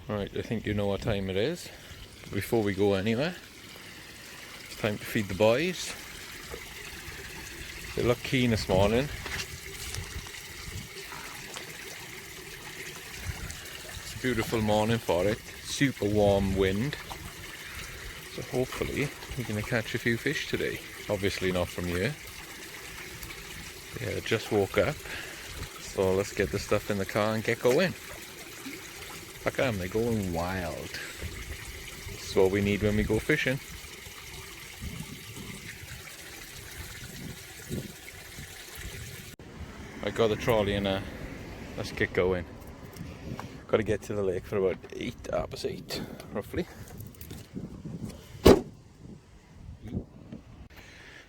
Right, I think you know what time it is. Before we go anywhere, it's time to feed the boys. They look keen this morning. It's a beautiful morning for it. Super warm wind. So hopefully we're going to catch a few fish today. Obviously not from here. Yeah, just woke up. So let's get the stuff in the car and get going. Look at them, they're going wild. That's what we need when we go fishing. I got the trolley in there. Let's get going. Got to get to the lake for about 8 roughly.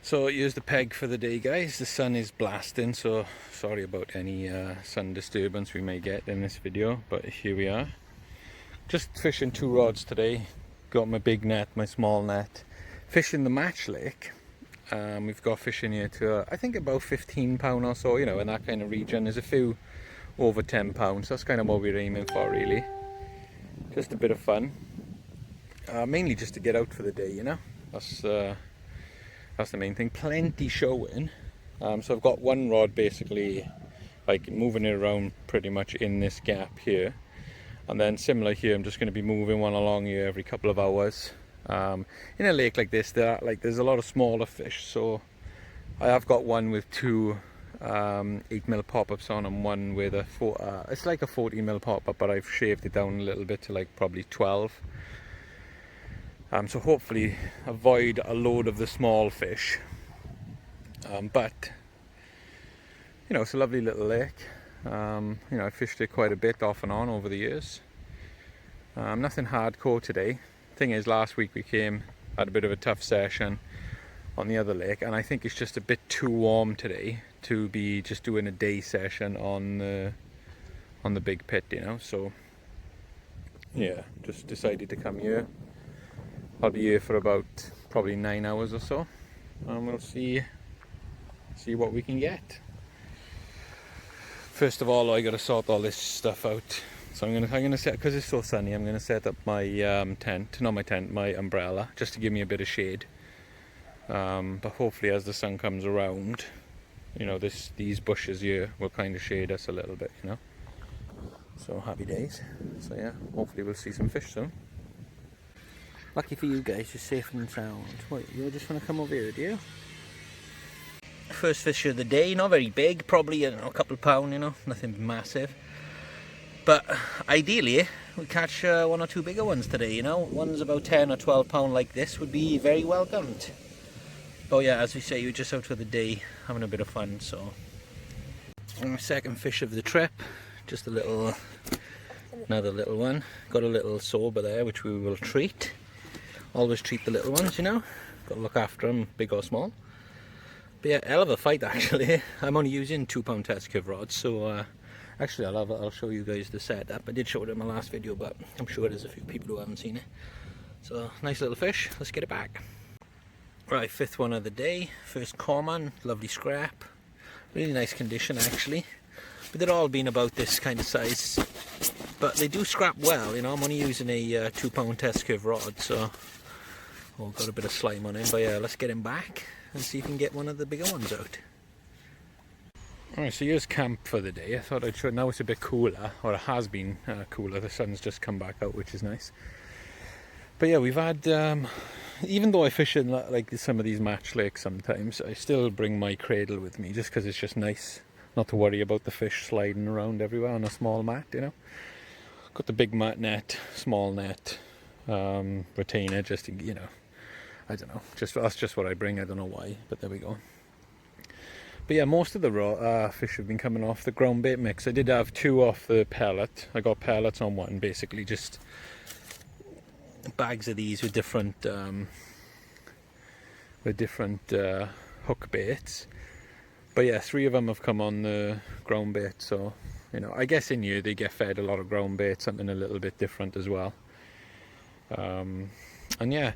So here's the peg for the day, guys. The sun is blasting, so sorry about any sun disturbance we may get in this video, but here we are. Just fishing 2 rods today. Got my big net, my small net. Fishing the match lake. We've got fish in here to I think about 15 pound or so, you know, in that kind of region. There's a few over 10 pounds. That's kind of what we're aiming for, really. Just a bit of fun. Mainly just to get out for the day, you know. That's the main thing. Plenty showing. So I've got 1 rod basically, like moving it around pretty much in this gap here. And then similar here, I'm just going to be moving one along here every couple of hours. In a lake like this, there's a lot of smaller fish. So I have got one with 2 8mm pop-ups on and one with a it's like a 40mm pop-up, but I've shaved it down a little bit to like probably 12. So hopefully avoid a load of the small fish. But you know, it's a lovely little lake. You know, I fished it quite a bit off and on over the years. Nothing hardcore today. Thing is, last week we had a bit of a tough session on the other lake, and I think it's just a bit too warm today to be just doing a day session on the big pit, you know. So yeah, just decided to come here. I'll be here for about probably 9 hours or so, and we'll see what we can get. First of all, I got to sort all this stuff out. So I'm gonna set, because it's so sunny, I'm gonna set up my my umbrella, just to give me a bit of shade. But hopefully, as the sun comes around, you know, these bushes here will kind of shade us a little bit, you know. So happy days. So yeah, hopefully we'll see some fish soon. Lucky for you guys, you're safe and sound. What, you just want to come over here, do you? First fish of the day, not very big, probably a couple of pound, you know, nothing massive. But ideally, we catch 1 or 2 bigger ones today, you know. One's about 10 or 12 pound like this would be very welcomed. But yeah, as we say, you're just out for the day, having a bit of fun, so. And second fish of the trip, just another little one. Got a little sober there, which we will treat. Always treat the little ones, you know. Got to look after them, big or small. But yeah, hell of a fight actually. I'm only using 2-pound test curve rods, so actually I'll show you guys the setup. I did show it in my last video, but I'm sure there's a few people who haven't seen it. So nice little fish, let's get it back. Right, 5th one of the day, first common, lovely scrap. Really nice condition actually. But they've all been about this kind of size. But they do scrap well, you know. I'm only using a 2-pound test curve rod, so got a bit of slime on him. But yeah, let's get him back and see if we can get one of the bigger ones out. Alright, so here's camp for the day. I thought I'd show. Now it's a bit cooler, or it has been cooler. The sun's just come back out, which is nice. But yeah, we've had, even though I fish in like some of these match lakes sometimes, I still bring my cradle with me just because it's just nice not to worry about the fish sliding around everywhere on a small mat, you know. Got the big mat net, small net, retainer, just to, you know, I don't know, that's just what I bring. I don't know why, but there we go. But yeah, most of the fish have been coming off the ground bait mix. I did have 2 off the pellet. I got pellets on one, basically just bags of these with different hook baits. But yeah, 3 of them have come on the ground bait, so you know, I guess in here they get fed a lot of ground bait, something a little bit different as well. And yeah,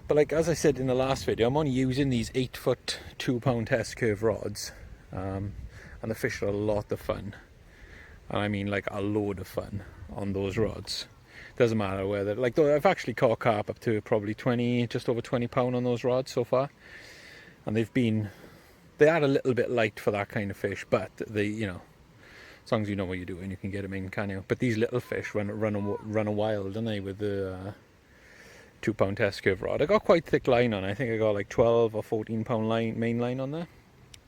but like as I said in the last video, I'm only using these 8-foot 2-pound test curve rods, and the fish are a lot of fun, and I mean like a load of fun on those rods. Doesn't matter whether, like, though I've actually caught carp up to probably 20, just over 20 pound on those rods so far, and they are a little bit light for that kind of fish, but as long as you know what you're doing, you can get them in, can you? But these little fish run wild, don't they, with the 2 pound test curve rod. I got quite thick line on. I think I got like 12 or 14 pound main line on there.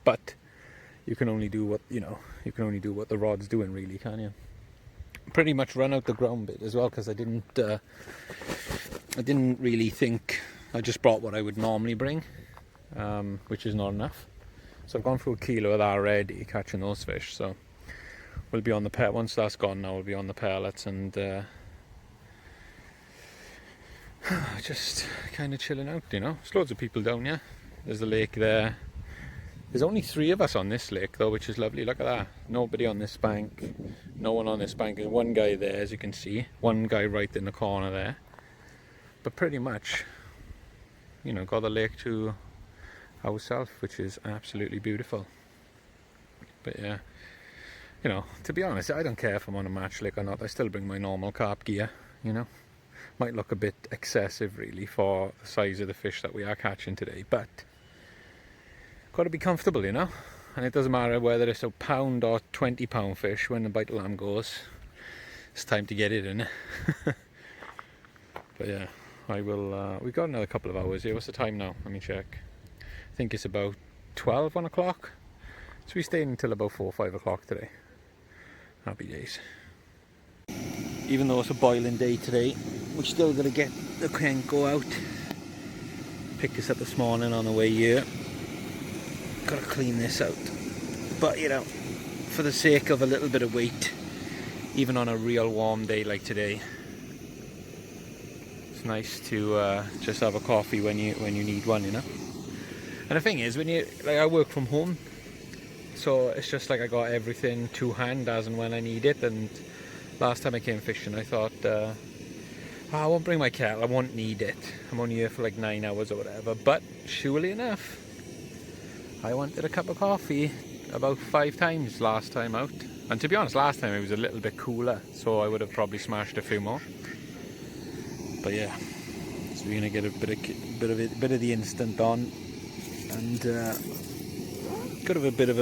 But you can only do what the rod's doing, really, can you? Pretty much run out the ground bit as well, because I didn't really think. I just brought what I would normally bring, which is not enough. So I've gone through a kilo of that already, catching those fish. So we'll be on the pellet. Once that's gone now, we'll be on the pellets and just kind of chilling out, There's loads of people down here. There's the lake there. There's only 3 of us on this lake though, which is lovely. Look at that. Nobody on this bank. No one on this bank. There's one guy there, as you can see. One guy right in the corner there. But pretty much, got the lake to ourselves, which is absolutely beautiful. But yeah, to be honest, I don't care if I'm on a match lake or not. I still bring my normal carp gear, Might look a bit excessive really for the size of the fish that we are catching today, but got to be comfortable, and it doesn't matter whether it's a pound or 20 pound fish. When the bite lamb goes, it's time to get it in. But yeah, I will we've got another couple of hours here. What's the time now? Let me check. I think it's about 1 o'clock, so we stayed until about 4 or 5 o'clock today. Happy days. Even though it's a boiling day today, we're still going to get the Kenko out. Picked this up this morning on the way here. Got to clean this out. But for the sake of a little bit of weight, even on a real warm day like today, it's nice to just have a coffee when you need one, And the thing is, I work from home, so it's just like I got everything to hand as and when I need it. And last time I came fishing, I thought, I won't bring my kettle, I won't need it. I'm only here for like 9 hours or whatever. But surely enough, I wanted a cup of coffee about 5 times last time out. And to be honest, last time it was a little bit cooler, so I would have probably smashed a few more. But yeah, so we're gonna get a bit of the instant on, and got a bit of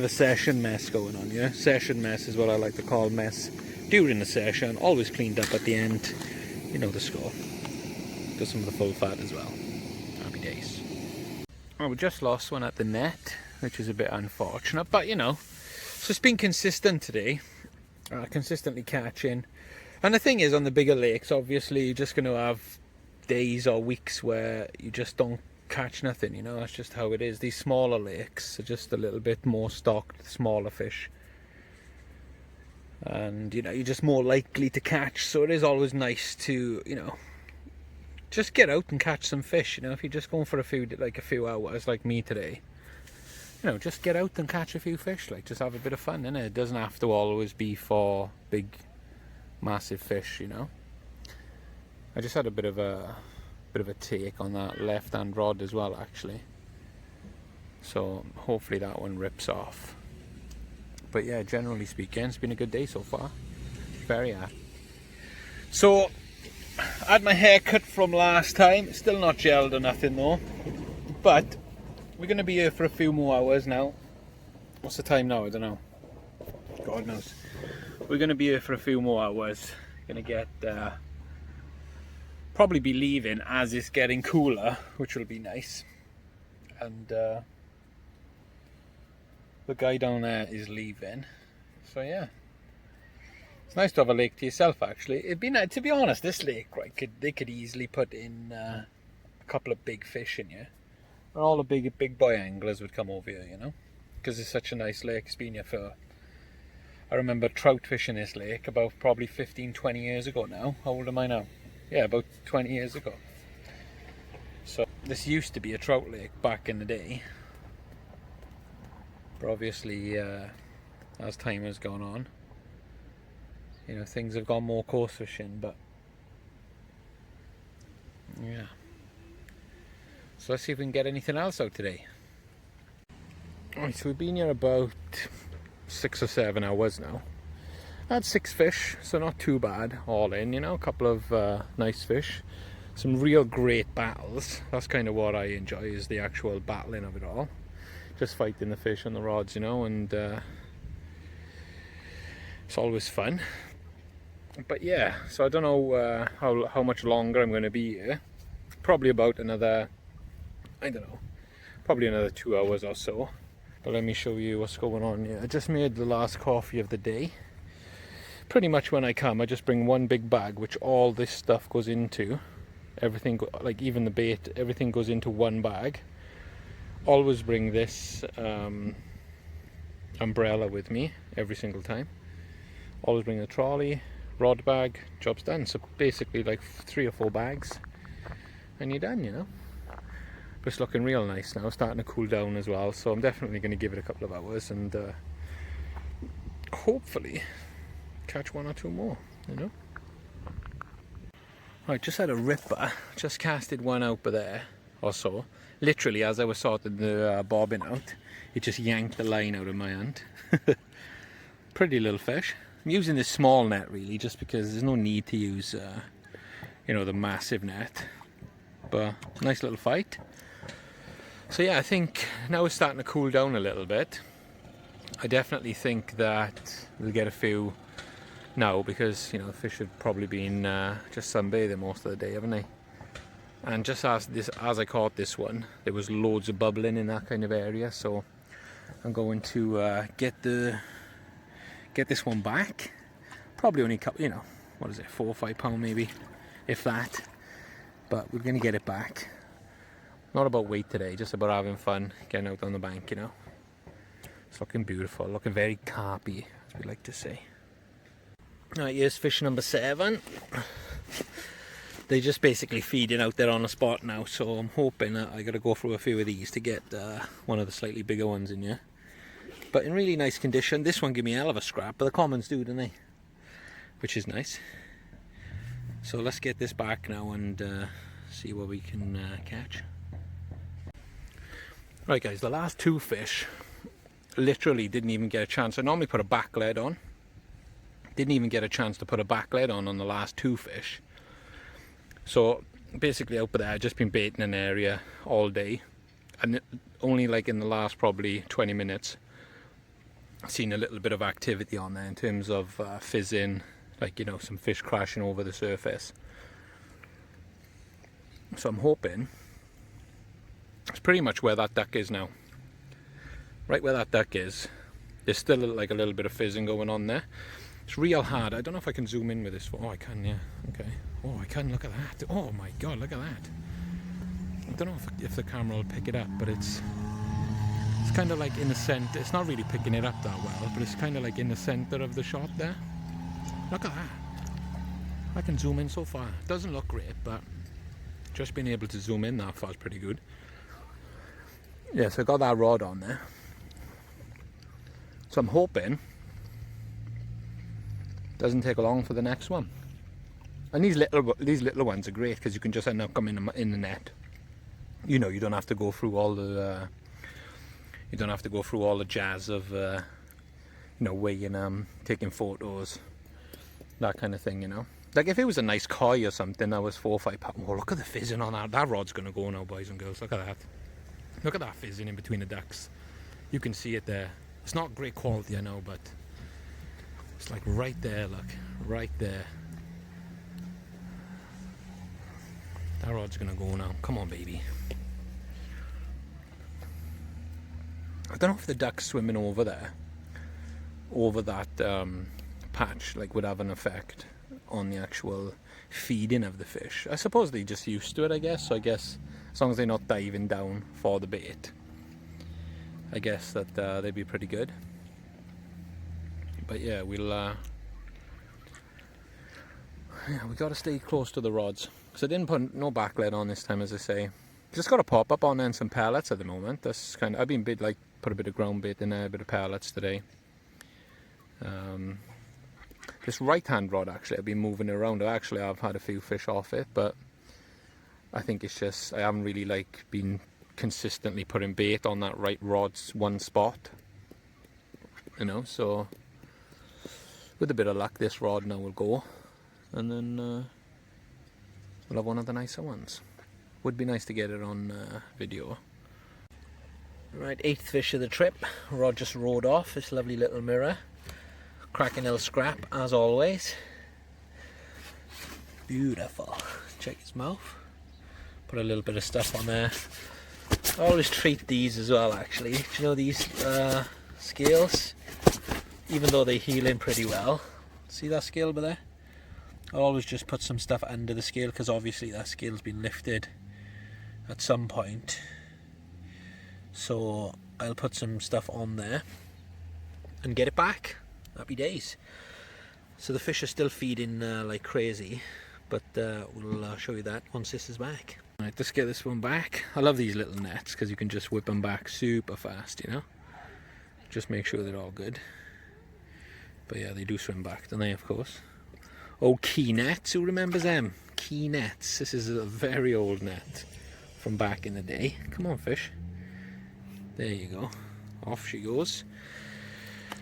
a session mess going on. Session mess is what I like to call mess during the session. Always cleaned up at the end. You know the score. Got some of the full fat as well. Happy days. Well, we just lost one at the net, which is a bit unfortunate, but so it's been consistent today, consistently catching. And the thing is, on the bigger lakes, obviously you're just going to have days or weeks where you just don't catch nothing, that's just how it is. These smaller lakes are just a little bit more stocked, smaller fish, and you're just more likely to catch. So it is always nice to just get out and catch some fish. If you're just going for a few hours like me today, just get out and catch a few fish. Just have a bit of fun, innit? It doesn't have to always be for big massive fish. I just had a bit of a take on that left hand rod as well, actually, so hopefully that one rips off. But yeah, generally speaking, it's been a good day so far. Very happy. So I had my hair cut from last time, still not gelled or nothing though, but we're going to be here for a few more hours now. What's the time now? I don't know, God knows. We're going to be here for a few more hours. Going to get probably be leaving as it's getting cooler, which will be nice. And the guy down there is leaving, so yeah, it's nice to have a lake to yourself. Actually, it'd be nice, to be honest. This lake, right, they could easily put in a couple of big fish in here, and all the big boy anglers would come over here, because it's such a nice lake. It's been here for, I remember trout fishing this lake about probably 15-20 years ago now. How old am I now? Yeah, about 20 years ago. So this used to be a trout lake back in the day, but obviously as time has gone on, things have gone more coarse fishing. But yeah, so let's see if we can get anything else out today. Alright, so we've been here about 6 or 7 hours now, Had 6 fish, so not too bad all in, you know, a couple of nice fish. Some real great battles. That's kind of what I enjoy, is the actual battling of it all. Just fighting the fish on the rods, you know, and it's always fun. But yeah, so I don't know how much longer I'm going to be here. Probably about another, I don't know, probably another 2 hours or so. But let me show you what's going on here. I just made the last coffee of the day. Pretty much when I come, I just bring one big bag, which all this stuff goes into. Everything, like even the bait, everything goes into one bag. Always bring this umbrella with me every single time. Always bring the trolley, rod bag, job's done. So basically like 3 or 4 bags and you're done, you know. But it's looking real nice now, starting to cool down as well, so I'm definitely going to give it a couple of hours and hopefully catch 1 or 2 more, you know. Right, just had a ripper, just casted one out there or so. Literally as I was sorting the bobbin out, it just yanked the line out of my hand. Pretty little fish. I'm using this small net really, just because there's no need to use you know, the massive net. But nice little fight. So yeah, I think now it's starting to cool down a little bit. I definitely think that we'll get a few now, because you know the fish have probably been just sunbathing most of the day, haven't they? And just as I caught this one, there was loads of bubbling in that kind of area, so I'm going to get this one back. Probably only a couple, you know, what is it, 4 or 5 pound maybe, if that. But we're going to get it back. Not about weight today, just about having fun, getting out on the bank, you know. It's looking beautiful, looking very carpy, as we like to say. Right, here's fish number 7. They're just basically feeding out there on the spot now, so I'm hoping that I got to go through a few of these to get one of the slightly bigger ones in here. But in really nice condition. This one gave me a hell of a scrap, but the commons do, don't they? Which is nice. So let's get this back now and see what we can catch. Right guys, the last 2 fish literally didn't even get a chance. I normally put a back lead on. Didn't even get a chance to put a back lead on the last 2 fish. So basically out there, I've just been baiting an area all day, and only like in the last probably 20 minutes seen a little bit of activity on there in terms of fizzing, like, you know, some fish crashing over the surface. So I'm hoping it's pretty much where that duck is now. Right where that duck is, there's still like a little bit of fizzing going on there. It's real hard. I don't know if I can zoom in with this. Oh, I can, yeah. Okay. Oh, I can. Look at that. Oh my god, look at that. I don't know if the camera will pick it up, but it's kind of like in the center. It's not really picking it up that well, but it's kind of like in the center of the shot there. Look at that. I can zoom in so far. It doesn't look great, but just being able to zoom in that far is pretty good. Yeah, so I got that rod on there. So I'm hoping doesn't take long for the next one. And these little ones are great because you can just end up coming in the net. You know, you don't have to go through all the jazz of you know, weighing, taking photos, that kind of thing, you know. Like if it was a nice koi or something that was 4 or 5 pounds. Oh, look at the fizzing on that. That rod's gonna go now, boys and girls. Look at that. Look at that fizzing in between the ducks. You can see it there. It's not great quality, I know, but it's like right there, look, right there. That rod's gonna go now. Come on, baby. I don't know if the ducks swimming over there, over that patch, like would have an effect on the actual feeding of the fish. I suppose they're just used to it, I guess. So I guess as long as they're not diving down for the bait, I guess that they'd be pretty good. But yeah, we got to stay close to the rods, because I didn't put no back lead on this time, as I say. Just got a pop up on there and some pellets at the moment. That's kind of, I've been put a bit of ground bait in there, a bit of pellets today. This right hand rod, actually, I've been moving it around. I've had a few fish off it, but I think it's just I haven't really like been consistently putting bait on that right rod's one spot, you know. So with a bit of luck, this rod now will go, and then we'll have one of the nicer ones. Would be nice to get it on video. Right, 8th fish of the trip. Rod just rode off. This lovely little mirror. Cracking little scrap as always. Beautiful. Check his mouth. Put a little bit of stuff on there. I always treat these as well, actually. Do you know these scales? Even though they heal in pretty well. See that scale over there? I'll always just put some stuff under the scale, because obviously that scale's been lifted at some point. So I'll put some stuff on there and get it back. Happy days. So the fish are still feeding like crazy, but we'll show you that once this is back. Right, let's get this one back. I love these little nets because you can just whip them back super fast, you know. Just make sure they're all good. But yeah, they do swim back, don't they, of course. Oh, key nets, who remembers them? Key nets. This is a very old net from back in the day. Come on, fish. There you go. Off she goes.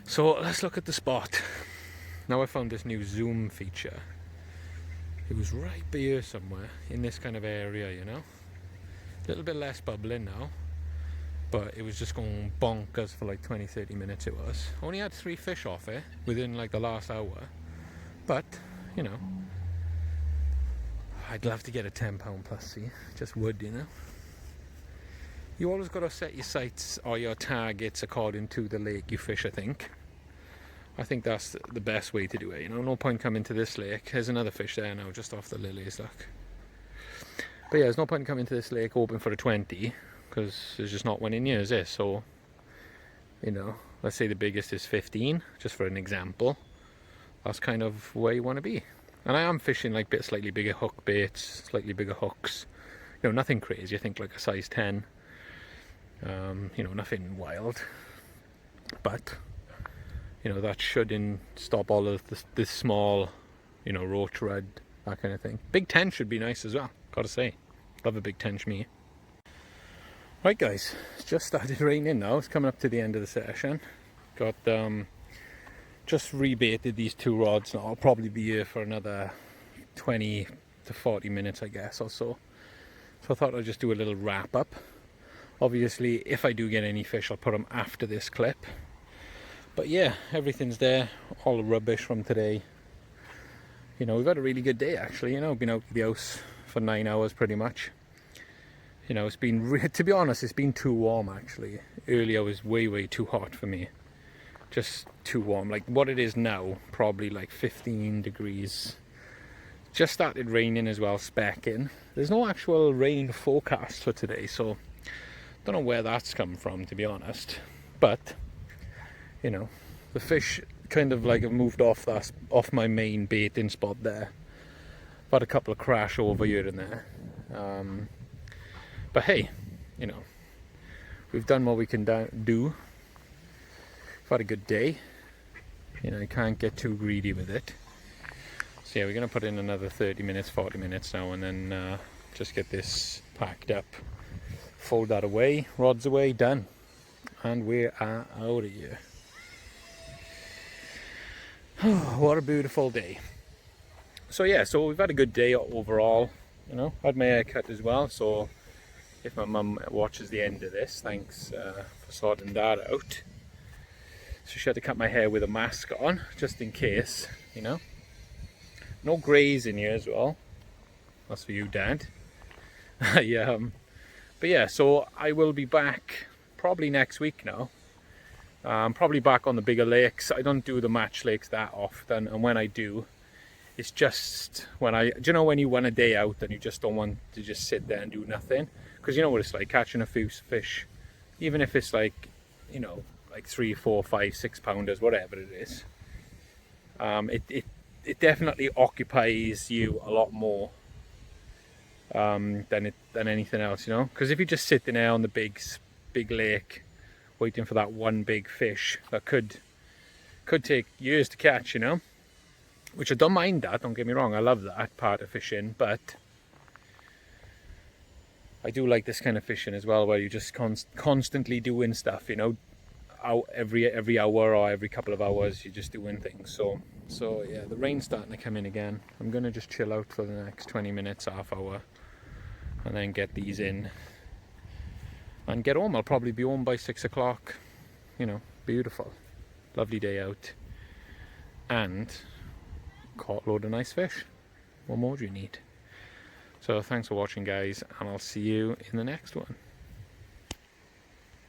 So let's look at the spot. Now I found this new zoom feature. It was right by here somewhere, in this kind of area, you know. A little bit less bubbling now, but it was just going bonkers for like 20-30 minutes it was. Only had 3 fish off it within like the last hour, but you know, I'd love to get a 10-pound plus, see, just would, you know. You always got to set your sights or your targets according to the lake you fish, I think. I think that's the best way to do it, you know. No point coming to this lake. There's another fish there now, just off the lilies, look. But yeah, there's no point coming to this lake hoping for a 20, because there's just not one in here, is there? So, you know, let's say the biggest is 15, just for an example. That's kind of where you want to be. And I am fishing like slightly bigger hook baits, slightly bigger hooks. You know, nothing crazy. I think like a size 10. You know, nothing wild. But you know, that shouldn't stop all of this small, you know, roach red, that kind of thing. Big 10 should be nice as well, gotta say. Love a big 10 me. Right guys, it's just started raining now. It's coming up to the end of the session. Got just rebaited these 2 rods now. I'll probably be here for another 20 to 40 minutes, I guess, or so. So I thought I'd just do a little wrap up. Obviously, if I do get any fish, I'll put them after this clip. But yeah, everything's there, all the rubbish from today. You know, we've had a really good day actually, you know, been out of the house for 9 hours pretty much. You know, it's been, to be honest, it's been too warm actually. Earlier was way too hot for me. Just too warm. Like what it is now, probably like 15 degrees. Just started raining as well, specking. There's no actual rain forecast for today, so don't know where that's come from, to be honest. But you know, the fish kind of like have moved off my main baiting spot there. I've had a couple of crash over here and there. But hey, you know, we've done what we can do. We've had a good day. You know, you can't get too greedy with it. So yeah, we're going to put in another 30 minutes, 40 minutes now, and then just get this packed up. Fold that away, rods away, done. And we are out of here. What a beautiful day. So yeah, so we've had a good day overall, you know. Had my hair cut as well, so if my mum watches the end of this, thanks for sorting that out. So she had to cut my hair with a mask on, just in case, you know. No greys in here as well. That's for you, Dad. But yeah, so I will be back probably next week now. I'm probably back on the bigger lakes. I don't do the match lakes that often, and when I do, it's just when do you know when you want a day out and you just don't want to just sit there and do nothing? Because you know what it's like catching a few fish, even if it's like, you know, like 3, 4, 5, 6 pounders, whatever it is. It definitely occupies you a lot more than anything else, you know. Because if you're just sitting there on the big lake waiting for that one big fish that could take years to catch, you know, which I don't mind that, don't get me wrong, I love that part of fishing, but I do like this kind of fishing as well, where you're just constantly doing stuff, you know, every hour or every couple of hours you're just doing things. So So yeah, the rain's starting to come in again. I'm gonna just chill out for the next 20 minutes, half hour, and then get these in and get home. I'll probably be home by 6 o'clock. You know, beautiful, lovely day out, and caught a load of nice fish. What more do you need? So thanks for watching, guys, and I'll see you in the next one.